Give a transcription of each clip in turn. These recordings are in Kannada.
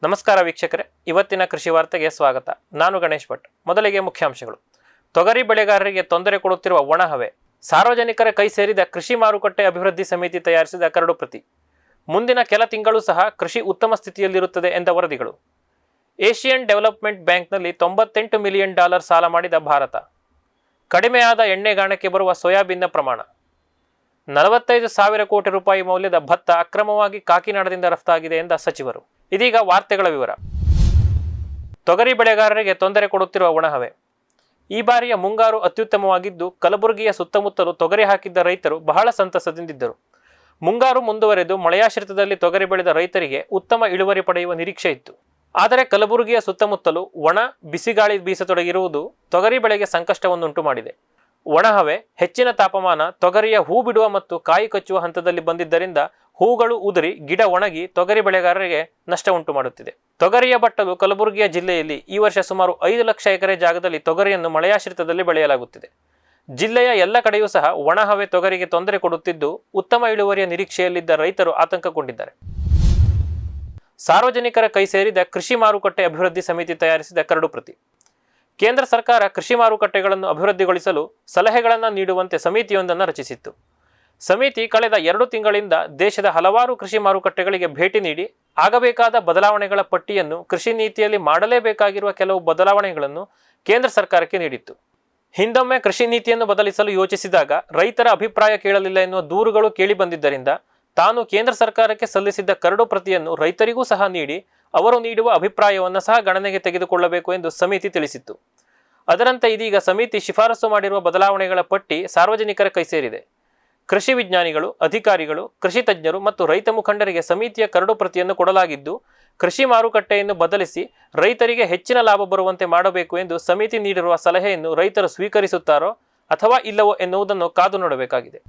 ನಮಸ್ಕಾರ ವೀಕ್ಷಕರೇ, ಇವತ್ತಿನ ಕೃಷಿ ವಾರ್ತೆಗೆ ಸ್ವಾಗತ. ನಾನು ಗಣೇಶ್ ಭಟ್. ಮೊದಲಿಗೆ ಮುಖ್ಯಾಂಶಗಳು. ತೊಗರಿ ಬೆಳೆಗಾರರಿಗೆ ತೊಂದರೆ ಕೊಡುತ್ತಿರುವ ಒಣಹವೆ, ಸಾರ್ವಜನಿಕರ ಕೈ ಸೇರಿದ ಕೃಷಿ ಮಾರುಕಟ್ಟೆ ಅಭಿವೃದ್ಧಿ ಸಮಿತಿ ತಯಾರಿಸಿದ ಕರಡು ಪ್ರತಿ, ಮುಂದಿನ ಕೆಲ ತಿಂಗಳು ಸಹ ಕೃಷಿ ಉತ್ತಮ ಸ್ಥಿತಿಯಲ್ಲಿರುತ್ತದೆ ಎಂದ ವರದಿಗಳು, ಏಷಿಯನ್ ಡೆವಲಪ್ಮೆಂಟ್ ಬ್ಯಾಂಕ್ನಲ್ಲಿ $98 ಮಿಲಿಯನ್ ಸಾಲ ಮಾಡಿದ ಭಾರತ, ಕಡಿಮೆಯಾದ ಎಣ್ಣೆಗಾಣಕ್ಕೆ ಬರುವ ಸೋಯಾಬೀನ್ನ ಪ್ರಮಾಣ, 45,000 ಕೋಟಿ ರೂಪಾಯಿ ಮೌಲ್ಯದ ಭತ್ತ ಅಕ್ರಮವಾಗಿ ಕಾಕಿನಾಡದಿಂದ ರಫ್ತಾಗಿದೆ ಎಂದ ಸಚಿವರು. ಇದೀಗ ವಾರ್ತೆಗಳ ವಿವರ. ತೊಗರಿ ಬೆಳೆಗಾರರಿಗೆ ತೊಂದರೆ ಕೊಡುತ್ತಿರುವ ಒಣಹವೆ. ಈ ಬಾರಿಯ ಮುಂಗಾರು ಅತ್ಯುತ್ತಮವಾಗಿದ್ದು, ಕಲಬುರಗಿಯ ಸುತ್ತಮುತ್ತಲೂ ತೊಗರಿ ಹಾಕಿದ್ದ ರೈತರು ಬಹಳ ಸಂತಸದಿಂದಿದ್ದರು. ಮುಂಗಾರು ಮುಂದುವರೆದು ಮಳೆಯಾಶ್ರಿತದಲ್ಲಿ ತೊಗರಿ ಬೆಳೆದ ರೈತರಿಗೆ ಉತ್ತಮ ಇಳುವರಿ ಪಡೆಯುವ ನಿರೀಕ್ಷೆ ಇತ್ತು. ಆದರೆ ಕಲಬುರಗಿಯ ಸುತ್ತಮುತ್ತಲೂ ಒಣ ಬಿಸಿಗಾಳಿ ಬೀಸತೊಡಗಿರುವುದು ತೊಗರಿ ಬೆಳೆಗೆ ಸಂಕಷ್ಟವನ್ನುಂಟು ಮಾಡಿದೆ. ಒಣಹವೆ, ಹೆಚ್ಚಿನ ತಾಪಮಾನ ತೊಗರಿಯ ಹೂ ಬಿಡುವ ಮತ್ತು ಕಾಯಿ ಕಚ್ಚುವ ಹಂತದಲ್ಲಿ ಬಂದಿದ್ದರಿಂದ ಹೂಗಳು ಉದುರಿ ಗಿಡ ಒಣಗಿ ತೊಗರಿ ಬೆಳೆಗಾರರಿಗೆ ನಷ್ಟ ಉಂಟು ಮಾಡುತ್ತಿದೆ. ತೊಗರಿಯ ಬಟ್ಟಲು ಕಲಬುರಗಿಯ ಜಿಲ್ಲೆಯಲ್ಲಿ ಈ ವರ್ಷ ಸುಮಾರು 5 ಲಕ್ಷ ಎಕರೆ ಜಾಗದಲ್ಲಿ ತೊಗರಿಯನ್ನು ಮಳೆಯಾಶ್ರಿತದಲ್ಲಿ ಬೆಳೆಯಲಾಗುತ್ತಿದೆ. ಜಿಲ್ಲೆಯ ಎಲ್ಲ ಕಡೆಯೂ ಸಹ ಒಣಹವೆ ತೊಗರಿಗೆ ತೊಂದರೆ ಕೊಡುತ್ತಿದ್ದು, ಉತ್ತಮ ಇಳುವರಿಯ ನಿರೀಕ್ಷೆಯಲ್ಲಿದ್ದ ರೈತರು ಆತಂಕಗೊಂಡಿದ್ದಾರೆ. ಸಾರ್ವಜನಿಕರ ಕೈ ಸೇರಿದ ಕೃಷಿ ಮಾರುಕಟ್ಟೆ ಅಭಿವೃದ್ಧಿ ಸಮಿತಿ ತಯಾರಿಸಿದ ಕರಡು ಪ್ರತಿ. ಕೇಂದ್ರ ಸರ್ಕಾರ ಕೃಷಿ ಮಾರುಕಟ್ಟೆಗಳನ್ನು ಅಭಿವೃದ್ಧಿಗೊಳಿಸಲು ಸಲಹೆಗಳನ್ನು ನೀಡುವಂತೆ ಸಮಿತಿಯೊಂದನ್ನು ರಚಿಸಿತ್ತು. ಸಮಿತಿ ಕಳೆದ 2 ತಿಂಗಳಿಂದ ದೇಶದ ಹಲವಾರು ಕೃಷಿ ಮಾರುಕಟ್ಟೆಗಳಿಗೆ ಭೇಟಿ ನೀಡಿ ಆಗಬೇಕಾದ ಬದಲಾವಣೆಗಳ ಪಟ್ಟಿಯನ್ನು, ಕೃಷಿ ನೀತಿಯಲ್ಲಿ ಮಾಡಲೇಬೇಕಾಗಿರುವ ಕೆಲವು ಬದಲಾವಣೆಗಳನ್ನು ಕೇಂದ್ರ ಸರ್ಕಾರಕ್ಕೆ ನೀಡಿತ್ತು. ಹಿಂದೊಮ್ಮೆ ಕೃಷಿ ನೀತಿಯನ್ನು ಬದಲಿಸಲು ಯೋಚಿಸಿದಾಗ ರೈತರ ಅಭಿಪ್ರಾಯ ಕೇಳಲಿಲ್ಲ ಎನ್ನುವ ದೂರುಗಳು ಕೇಳಿಬಂದಿದ್ದರಿಂದ ತಾನು ಕೇಂದ್ರ ಸರ್ಕಾರಕ್ಕೆ ಸಲ್ಲಿಸಿದ್ದ ಕರಡು ಪ್ರತಿಯನ್ನು ರೈತರಿಗೂ ಸಹ ನೀಡಿ ಅವರು ನೀಡುವ ಅಭಿಪ್ರಾಯವನ್ನು ಸಹ ಗಣನೆಗೆ ತೆಗೆದುಕೊಳ್ಳಬೇಕು ಎಂದು ಸಮಿತಿ ತಿಳಿಸಿತ್ತು. ಅದರಂತೆ ಇದೀಗ ಸಮಿತಿ ಶಿಫಾರಸು ಮಾಡಿರುವ ಬದಲಾವಣೆಗಳ ಪಟ್ಟಿ ಸಾರ್ವಜನಿಕರ ಕೈ ಸೇರಿದೆ. ಕೃಷಿ ವಿಜ್ಞಾನಿಗಳು, ಅಧಿಕಾರಿಗಳು, ಕೃಷಿ ತಜ್ಞರು ಮತ್ತು ರೈತ ಮುಖಂಡರಿಗೆ ಸಮಿತಿಯ ಕರಡು ಪ್ರತಿಯನ್ನು ಕೊಡಲಾಗಿದ್ದು, ಕೃಷಿ ಮಾರುಕಟ್ಟೆಯನ್ನು ಬದಲಿಸಿ ರೈತರಿಗೆ ಹೆಚ್ಚಿನ ಲಾಭ ಬರುವಂತೆ ಮಾಡಬೇಕು ಎಂದು ಸಮಿತಿ ನೀಡಿರುವ ಸಲಹೆಯನ್ನು ರೈತರು ಸ್ವೀಕರಿಸುತ್ತಾರೋ ಅಥವಾ ಇಲ್ಲವೋ ಎನ್ನುವುದನ್ನು ಕಾದು ನೋಡಬೇಕಾಗಿದೆ.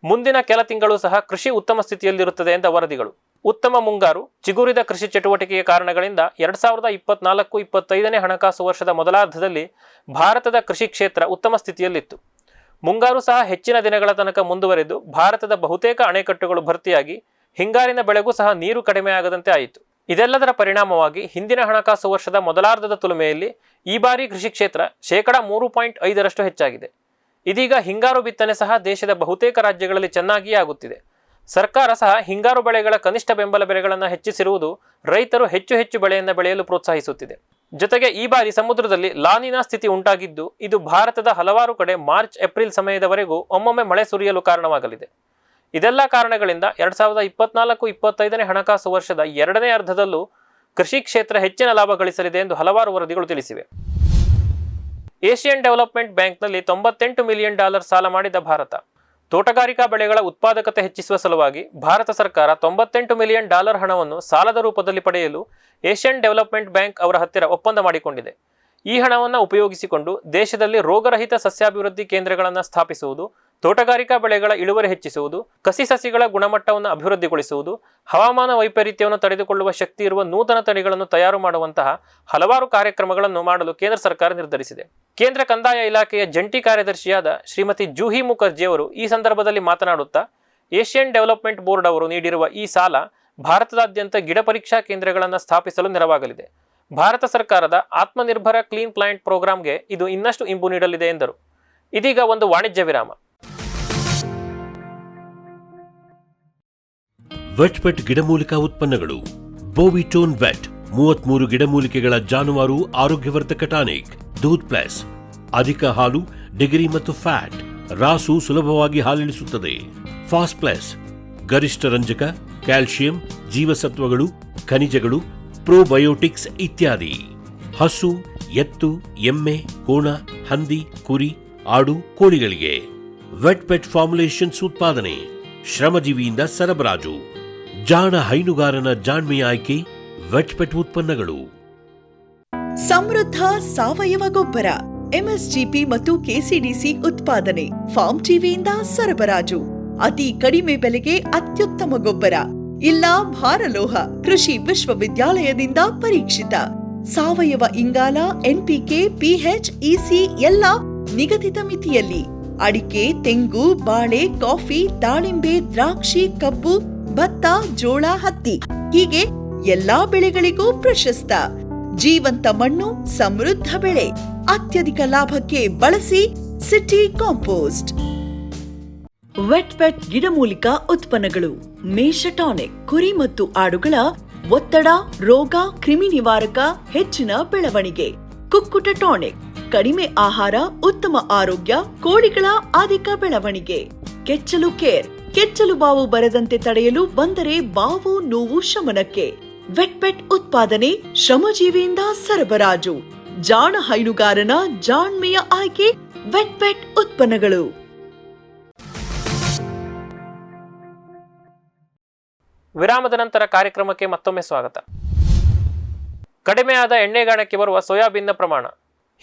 ಮುಂದಿನ ಕೆಲ ತಿಂಗಳು ಸಹ ಕೃಷಿ ಉತ್ತಮ ಸ್ಥಿತಿಯಲ್ಲಿರುತ್ತದೆ ಎಂದ ವರದಿಗಳು. ಉತ್ತಮ ಮುಂಗಾರು, ಚಿಗುರಿದ ಕೃಷಿ ಚಟುವಟಿಕೆಯ ಕಾರಣಗಳಿಂದ 2024-25ನೇ ಹಣಕಾಸು ವರ್ಷದ ಮೊದಲಾರ್ಧದಲ್ಲಿ ಭಾರತದ ಕೃಷಿ ಕ್ಷೇತ್ರ ಉತ್ತಮ ಸ್ಥಿತಿಯಲ್ಲಿತ್ತು. ಮುಂಗಾರು ಸಹ ಹೆಚ್ಚಿನ ದಿನಗಳ ತನಕ ಮುಂದುವರೆದು ಭಾರತದ ಬಹುತೇಕ ಅಣೆಕಟ್ಟುಗಳು ಭರ್ತಿಯಾಗಿ ಹಿಂಗಾರಿನ ಬೆಳೆಗೂ ಸಹ ನೀರು ಕಡಿಮೆಯಾಗದಂತೆ ಆಯಿತು. ಇದೆಲ್ಲದರ ಪರಿಣಾಮವಾಗಿ ಹಿಂದಿನ ಹಣಕಾಸು ವರ್ಷದ ಮೊದಲಾರ್ಧದ ತುಲನೆಯಲ್ಲಿ ಈ ಬಾರಿ ಕೃಷಿ ಕ್ಷೇತ್ರ 3.5% ಹೆಚ್ಚಾಗಿದೆ. ಇದೀಗ ಹಿಂಗಾರು ಬಿತ್ತನೆ ಸಹ ದೇಶದ ಬಹುತೇಕ ರಾಜ್ಯಗಳಲ್ಲಿ ಚೆನ್ನಾಗಿಯೇ ಆಗುತ್ತಿದೆ. ಸರ್ಕಾರ ಸಹ ಹಿಂಗಾರು ಬೆಳೆಗಳ ಕನಿಷ್ಠ ಬೆಂಬಲ ಬೆಲೆಗಳನ್ನು ಹೆಚ್ಚಿಸಿರುವುದು ರೈತರು ಹೆಚ್ಚು ಬೆಳೆಯನ್ನು ಬೆಳೆಯಲು ಪ್ರೋತ್ಸಾಹಿಸುತ್ತಿದೆ. ಜೊತೆಗೆ ಈ ಬಾರಿ ಸಮುದ್ರದಲ್ಲಿ ಲಾನಿನಾ ಸ್ಥಿತಿ ಉಂಟಾಗಿದ್ದು, ಇದು ಭಾರತದ ಹಲವಾರು ಕಡೆ ಮಾರ್ಚ್-ಏಪ್ರಿಲ್ ಸಮಯದವರೆಗೂ ಒಮ್ಮೊಮ್ಮೆ ಮಳೆ ಸುರಿಯಲು ಕಾರಣವಾಗಲಿದೆ. ಇದೆಲ್ಲ ಕಾರಣಗಳಿಂದ 2024-25ನೇ ಹಣಕಾಸು ವರ್ಷದ 2ನೇ ಅರ್ಧದಲ್ಲೂ ಕೃಷಿ ಕ್ಷೇತ್ರ ಹೆಚ್ಚಿನ ಲಾಭ ಗಳಿಸಲಿದೆ ಎಂದು ಹಲವಾರು ವರದಿಗಳು ತಿಳಿಸಿವೆ. ಏಷಿಯನ್ ಡೆವಲಪ್ಮೆಂಟ್ ಬ್ಯಾಂಕ್ನಲ್ಲಿ $98 ಮಿಲಿಯನ್ ಸಾಲ ಮಾಡಿದ ಭಾರತ. ತೋಟಗಾರಿಕಾ ಬೆಳೆಗಳ ಉತ್ಪಾದಕತೆ ಹೆಚ್ಚಿಸುವ ಸಲುವಾಗಿ ಭಾರತ ಸರ್ಕಾರ $98 ಮಿಲಿಯನ್ ಹಣವನ್ನು ಸಾಲದ ರೂಪದಲ್ಲಿ ಪಡೆಯಲು ಏಷ್ಯನ್ ಡೆವಲಪ್ಮೆಂಟ್ ಬ್ಯಾಂಕ್ ಅವರ ಹತ್ತಿರ ಒಪ್ಪಂದ ಮಾಡಿಕೊಂಡಿದೆ. ಈ ಹಣವನ್ನು ಉಪಯೋಗಿಸಿಕೊಂಡು ದೇಶದಲ್ಲಿ ರೋಗರಹಿತ ಸಸ್ಯಾಭಿವೃದ್ಧಿ ಕೇಂದ್ರಗಳನ್ನು ಸ್ಥಾಪಿಸುವುದು, ತೋಟಗಾರಿಕಾ ಬೆಳೆಗಳ ಇಳುವರಿ ಹೆಚ್ಚಿಸುವುದು, ಕಸಿ ಸಸಿಗಳ ಗುಣಮಟ್ಟವನ್ನು ಅಭಿವೃದ್ಧಿಗೊಳಿಸುವುದು, ಹವಾಮಾನ ವೈಪರೀತ್ಯವನ್ನು ತಡೆದುಕೊಳ್ಳುವ ಶಕ್ತಿ ಇರುವ ನೂತನ ತಳಿಗಳನ್ನು ತಯಾರು ಮಾಡುವಂತಹ ಹಲವಾರು ಕಾರ್ಯಕ್ರಮಗಳನ್ನು ಮಾಡಲು ಕೇಂದ್ರ ಸರ್ಕಾರ ನಿರ್ಧರಿಸಿದೆ. ಕೇಂದ್ರ ಕಂದಾಯ ಇಲಾಖೆಯ ಜಂಟಿ ಕಾರ್ಯದರ್ಶಿಯಾದ ಶ್ರೀಮತಿ ಜೂಹಿ ಮುಖರ್ಜಿ ಅವರು ಈ ಸಂದರ್ಭದಲ್ಲಿ ಮಾತನಾಡುತ್ತಾ, ಏಷ್ಯನ್ ಡೆವಲಪ್ಮೆಂಟ್ ಬೋರ್ಡ್ ಅವರು ನೀಡಿರುವ ಈ ಸಾಲ ಭಾರತದಾದ್ಯಂತ ಗಿಡ ಪರೀಕ್ಷಾ ಕೇಂದ್ರಗಳನ್ನು ಸ್ಥಾಪಿಸಲು ನೆರವಾಗಲಿದೆ. ಭಾರತ ಸರ್ಕಾರದ ಆತ್ಮನಿರ್ಭರ ಕ್ಲೀನ್ ಪ್ಲಾಂಟ್ ಪ್ರೋಗ್ರಾಂಗೆ ಇದು ಇನ್ನಷ್ಟು ಇಂಬು ನೀಡಲಿದೆ ಎಂದರು. ಇದೀಗ ಒಂದು ವಾಣಿಜ್ಯ ವಿರಾಮ. ವೆಟ್ಪೆಟ್ ಗಿಡಮೂಲಿಕಾ ಉತ್ಪನ್ನಗಳು. ಬೋವಿಟೋನ್ ವೆಟ್ 33 ಗಿಡಮೂಲಿಕೆಗಳ ಜಾನುವಾರು ಆರೋಗ್ಯವರ್ಧಕ ಟಾನಿಕ್. ದೂದ್ ಪ್ಲಸ್, ಅಧಿಕ ಹಾಲು, ಡಿಗ್ರಿ ಮತ್ತು ಫ್ಯಾಟ್, ರಾಸು ಸುಲಭವಾಗಿ ಹಾಲಿಳಿಸುತ್ತದೆ. ಫಾಸ್ಟ್ ಪ್ಲಸ್, ಗರಿಷ್ಠ ರಂಜಕ, ಕ್ಯಾಲ್ಸಿಯಂ, ಜೀವಸತ್ವಗಳು, ಖನಿಜಗಳು, ಪ್ರೋಬಯೋಟಿಕ್ಸ್ ಇತ್ಯಾದಿ. ಹಸು, ಎತ್ತು, ಎಮ್ಮೆ, ಕೋಣ, ಹಂದಿ, ಕುರಿ, ಆಡು, ಕೋಳಿಗಳಿಗೆ ವೆಟ್ ಪೆಟ್ ಫಾರ್ಮುಲೇಷನ್ಸ್ ಉತ್ಪಾದನೆ, ಶ್ರಮಜೀವಿಯಿಂದ ಸರಬರಾಜು. ಜಾಣ ಹೈನುಗಾರನ ಜಾಣ್ಮೆಯ ಆಯ್ಕೆ ವೆಟ್ ಪೆಟ್ ಉತ್ಪನ್ನಗಳು. ಸಮೃದ್ಧ ಸಾವಯವ ಗೊಬ್ಬರ, ಎಂಎಸ್ಜಿಪಿ ಮತ್ತು ಕೆಸಿಡಿಸಿ ಉತ್ಪಾದನೆ, ಫಾರ್ಮ್ ಟಿವಿಯಿಂದ ಸರಬರಾಜು. ಅತಿ ಕಡಿಮೆ ಬೆಲೆಗೆ ಅತ್ಯುತ್ತಮ ಗೊಬ್ಬರ. ಇಲ್ಲ ಭಾರಲೋಹ, ಕೃಷಿ ವಿಶ್ವವಿದ್ಯಾಲಯದಿಂದ ಪರೀಕ್ಷಿತ ಸಾವಯವ ಇಂಗಾಲ, ಎನ್ಪಿಕೆ, ಪಿಎಚ್, ಇಸಿ ಎಲ್ಲ ನಿಗದಿತ ಮಿತಿಯಲ್ಲಿ. ಅಡಿಕೆ, ತೆಂಗು, ಬಾಳೆ, ಕಾಫಿ, ದಾಳಿಂಬೆ, ದ್ರಾಕ್ಷಿ, ಕಬ್ಬು, ಭತ್ತ, ಜೋಳ, ಹತ್ತಿ ಹೀಗೆ ಎಲ್ಲಾ ಬೆಳೆಗಳಿಗೂ ಪ್ರಶಸ್ತ. ಜೀವಂತ ಮಣ್ಣು, ಸಮೃದ್ಧ ಬೆಳೆ, ಅತ್ಯಧಿಕ ಲಾಭಕ್ಕೆ ಬಳಸಿ ಸಿಟಿ ಕಾಂಪೋಸ್ಟ್. ವೆಟ್ ಗಿಡಮೂಲಿಕಾ ಉತ್ಪನ್ನಗಳು. ಮೇಷ ಟಾನಿಕ್, ಕುರಿ ಮತ್ತು ಆಡುಗಳ ಒತ್ತಡ, ರೋಗ, ಕ್ರಿಮಿ ನಿವಾರಕ, ಹೆಚ್ಚಿನ ಬೆಳವಣಿಗೆ. ಕುಕ್ಕುಟ ಟಾನಿಕ್, ಕಡಿಮೆ ಆಹಾರ, ಉತ್ತಮ ಆರೋಗ್ಯ, ಕೋಳಿಗಳ ಅಧಿಕ ಬೆಳವಣಿಗೆ. ಕೆಚ್ಚಲು ಕೇರ್, ಕೆಚ್ಚಲು ಬಾವು ಬರದಂತೆ ತಡೆಯಲು, ಬಂದರೆ ಬಾವು ನೋವು ಶಮನಕ್ಕೆ. ವೆಟ್ ಉತ್ಪಾದನೆ, ಶ್ರಮಜೀವಿಯಿಂದ ಸರಬರಾಜು. ಜಾಣ ಹೈನುಗಾರನ ಜಾಣ್ಮೆಯ ಆಯ್ಕೆ ವೆಟ್ ಉತ್ಪನ್ನಗಳು. ವಿರಾಮದ ನಂತರ ಕಾರ್ಯಕ್ರಮಕ್ಕೆ ಮತ್ತೊಮ್ಮೆ ಸ್ವಾಗತ. ಕಡಿಮೆಯಾದ ಎಣ್ಣೆಗಾಣಕ್ಕೆ ಬರುವ ಸೋಯಾಬೀನ್ನ ಪ್ರಮಾಣ.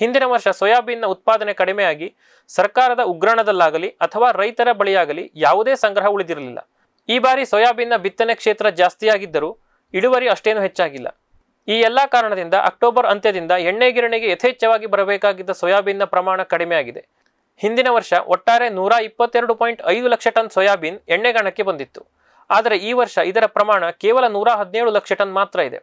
ಹಿಂದಿನ ವರ್ಷ ಸೋಯಾಬೀನ್ನ ಉತ್ಪಾದನೆ ಕಡಿಮೆಯಾಗಿ ಸರ್ಕಾರದ ಉಗ್ರಾಣದಲ್ಲಾಗಲಿ ಅಥವಾ ರೈತರ ಬಳಿಯಾಗಲಿ ಯಾವುದೇ ಸಂಗ್ರಹ ಉಳಿದಿರಲಿಲ್ಲ. ಈ ಬಾರಿ ಸೋಯಾಬೀನ್ನ ಬಿತ್ತನೆ ಕ್ಷೇತ್ರ ಜಾಸ್ತಿಯಾಗಿದ್ದರೂ ಇಳುವರಿ ಅಷ್ಟೇನು ಹೆಚ್ಚಾಗಿಲ್ಲ. ಈ ಎಲ್ಲ ಕಾರಣದಿಂದ ಅಕ್ಟೋಬರ್ ಅಂತ್ಯದಿಂದ ಎಣ್ಣೆ ಗಿರಣಿಗೆ ಯಥೇಚ್ಛವಾಗಿ ಬರಬೇಕಾಗಿದ್ದ ಸೋಯಾಬೀನ್ನ ಪ್ರಮಾಣ ಕಡಿಮೆಯಾಗಿದೆ. ಹಿಂದಿನ ವರ್ಷ ಒಟ್ಟಾರೆ 122.5 ಲಕ್ಷ ಟನ್ ಸೋಯಾಬೀನ್ ಎಣ್ಣೆಗಾಣಕ್ಕೆ ಬಂದಿತ್ತು. ಆದರೆ ಈ ವರ್ಷ ಇದರ ಪ್ರಮಾಣ ಕೇವಲ 117 ಲಕ್ಷ ಟನ್ ಮಾತ್ರ ಇದೆ.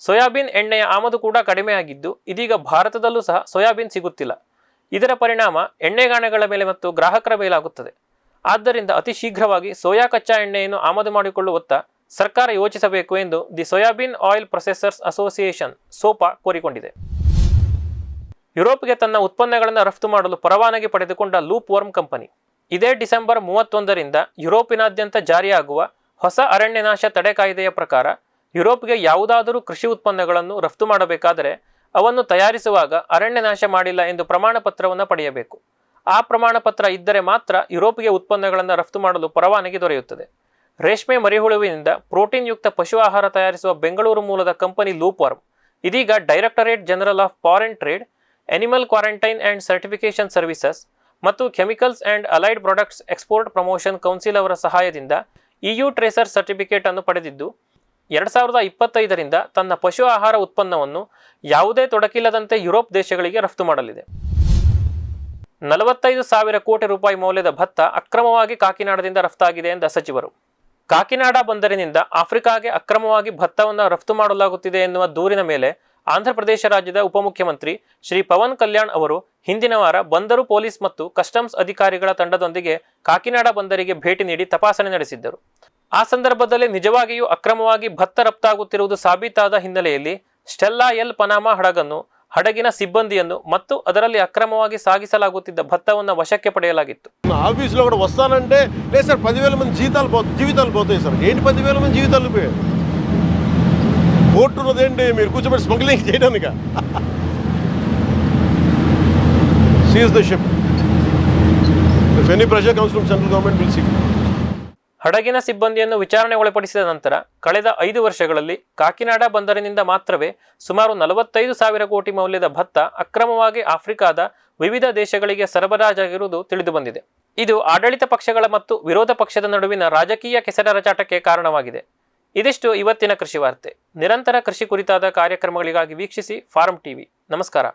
ಸೋಯಾಬೀನ್ ಎಣ್ಣೆಯ ಆಮದು ಕೂಡ ಕಡಿಮೆಯಾಗಿದ್ದು ಇದೀಗ ಭಾರತದಲ್ಲೂ ಸಹ ಸೋಯಾಬೀನ್ ಸಿಗುತ್ತಿಲ್ಲ. ಇದರ ಪರಿಣಾಮ ಎಣ್ಣೆಗಾಣಗಳ ಮೇಲೆ ಮತ್ತು ಗ್ರಾಹಕರ ಮೇಲಾಗುತ್ತದೆ. ಆದ್ದರಿಂದ ಅತಿ ಶೀಘ್ರವಾಗಿ ಸೋಯಾ ಕಚ್ಚಾ ಎಣ್ಣೆಯನ್ನು ಆಮದು ಮಾಡಿಕೊಳ್ಳುವತ್ತ ಸರ್ಕಾರ ಯೋಚಿಸಬೇಕು ಎಂದು the soybean oil processors association SOPA ಕೋರಿಕೊಂಡಿದೆ. ಯುರೋಪ್ಗೆ ತನ್ನ ಉತ್ಪನ್ನಗಳನ್ನು ರಫ್ತು ಮಾಡಲು ಪರವಾನಗಿ ಪಡೆದುಕೊಂಡ ಲೂಪ್ ವರ್ಮ್ ಕಂಪನಿ ಇದೇ ಡಿಸೆಂಬರ್ 31ರಿಂದ ಯುರೋಪಿನಾದ್ಯಂತ ಜಾರಿಯಾಗುವ ಹೊಸ ಅರಣ್ಯನಾಶ ತಡೆ ಕಾಯ್ದೆಯ ಪ್ರಕಾರ ಯುರೋಪ್ಗೆ ಯಾವುದಾದರೂ ಕೃಷಿ ಉತ್ಪನ್ನಗಳನ್ನು ರಫ್ತು ಮಾಡಬೇಕಾದರೆ ಅವನ್ನು ತಯಾರಿಸುವಾಗ ಅರಣ್ಯನಾಶ ಮಾಡಿಲ್ಲ ಎಂದು ಪ್ರಮಾಣ ಪತ್ರವನ್ನು ಪಡೆಯಬೇಕು. ಆ ಪ್ರಮಾಣ ಪತ್ರ ಇದ್ದರೆ ಮಾತ್ರ ಯುರೋಪ್ಗೆ ಉತ್ಪನ್ನಗಳನ್ನು ರಫ್ತು ಮಾಡಲು ಪರವಾನಗಿ ದೊರೆಯುತ್ತದೆ. ರೇಷ್ಮೆ ಮರಿಹುಳುವಿನಿಂದ ಪ್ರೋಟೀನ್ ಯುಕ್ತ ಪಶು ಆಹಾರ ತಯಾರಿಸುವ ಬೆಂಗಳೂರು ಮೂಲದ ಕಂಪನಿ ಲೂಪ್ ವರ್ಮ್ ಇದೀಗ directorate general of foreign trade, animal quarantine and certification services ಮತ್ತು chemicals and allied products export promotion council ಅವರ ಸಹಾಯದಿಂದ EU ಟ್ರೇಸರ್ ಸರ್ಟಿಫಿಕೇಟ್ ಅನ್ನು ಪಡೆದಿದ್ದು 2025ರಿಂದ ತನ್ನ ಪಶು ಆಹಾರ ಉತ್ಪನ್ನವನ್ನು ಯಾವುದೇ ತೊಡಕಿಲ್ಲದಂತೆ ಯುರೋಪ್ ದೇಶಗಳಿಗೆ ರಫ್ತು ಮಾಡಲಿದೆ. 45,000 ಕೋಟಿ ರೂಪಾಯಿ ಮೌಲ್ಯದ ಭತ್ತ ಅಕ್ರಮವಾಗಿ ಕಾಕಿನಾಡದಿಂದ ರಫ್ತಾಗಿದೆ ಎಂದ ಸಚಿವರು. ಕಾಕಿನಾಡ ಬಂದರಿನಿಂದ ಆಫ್ರಿಕಾಗೆ ಅಕ್ರಮವಾಗಿ ಭತ್ತವನ್ನು ರಫ್ತು ಮಾಡಲಾಗುತ್ತಿದೆ ಎನ್ನುವ ದೂರಿನ ಮೇಲೆ ಆಂಧ್ರಪ್ರದೇಶ ರಾಜ್ಯದ ಉಪಮುಖ್ಯಮಂತ್ರಿ ಶ್ರೀ ಪವನ್ ಕಲ್ಯಾಣ್ ಅವರು ಹಿಂದಿನ ವಾರ ಬಂದರು ಪೊಲೀಸ್ ಮತ್ತು ಕಸ್ಟಮ್ಸ್ ಅಧಿಕಾರಿಗಳ ತಂಡದೊಂದಿಗೆ ಕಾಕಿನಾಡ ಬಂದರಿಗೆ ಭೇಟಿ ನೀಡಿ ತಪಾಸಣೆ ನಡೆಸಿದ್ದರು. ಆ ಸಂದರ್ಭದಲ್ಲಿ ನಿಜವಾಗಿಯೂ ಅಕ್ರಮವಾಗಿ ಭತ್ತ ರಫ್ತಾಗುತ್ತಿರುವುದು ಸಾಬೀತಾದ ಹಿನ್ನೆಲೆಯಲ್ಲಿ ಸ್ಟೆಲ್ಲಾ ಎಲ್ ಪನಾಮಾ ಹಡಗನ್ನು, ಹಡಗಿನ ಸಿಬ್ಬಂದಿಯನ್ನು ಮತ್ತು ಅದರಲ್ಲಿ ಅಕ್ರಮವಾಗಿ సాగిಸಲಾಗುತ್ತಿದ್ದ భత్తವನ್ನು వశಕ್ಕೆ పడేయలాగిತ್ತು. ఆఫీసులో కూడా వస్తానంటే లేదు సార్ 10,000 మంది జీవితాలు పోతాయి సార్. ఏంటి 10,000 మంది జీవితాలు పోయాయి? కోర్టు ఉన్నదేంటి మీరు కూర్చోబెట్టి స్మగ్లింగ్ చేయడానిక? Seize the ship. If any pressure comes from central government will see. ಹಡಗಿನ ಸಿಬ್ಬಂದಿಯನ್ನು ವಿಚಾರಣೆಗೊಳಪಡಿಸಿದ ನಂತರ ಕಳೆದ 5 ವರ್ಷಗಳಲ್ಲಿ ಕಾಕಿನಾಡ ಬಂದರಿನಿಂದ ಮಾತ್ರವೇ ಸುಮಾರು 45,000 ಕೋಟಿ ಮೌಲ್ಯದ ಭತ್ತ ಅಕ್ರಮವಾಗಿ ಆಫ್ರಿಕಾದ ವಿವಿಧ ದೇಶಗಳಿಗೆ ಸರಬರಾಜಾಗಿರುವುದು ತಿಳಿದುಬಂದಿದೆ. ಇದು ಆಡಳಿತ ಪಕ್ಷಗಳ ಮತ್ತು ವಿರೋಧ ಪಕ್ಷದ ನಡುವಿನ ರಾಜಕೀಯ ಕೆಸರಚಾಟಕ್ಕೆ ಕಾರಣವಾಗಿದೆ. ಇದಿಷ್ಟು ಇವತ್ತಿನ ಕೃಷಿ ವಾರ್ತೆ. ನಿರಂತರ ಕೃಷಿ ಕುರಿತಾದ ಕಾರ್ಯಕ್ರಮಗಳಿಗಾಗಿ ವೀಕ್ಷಿಸಿ ಫಾರ್ಮ್ ಟಿವಿ. ನಮಸ್ಕಾರ.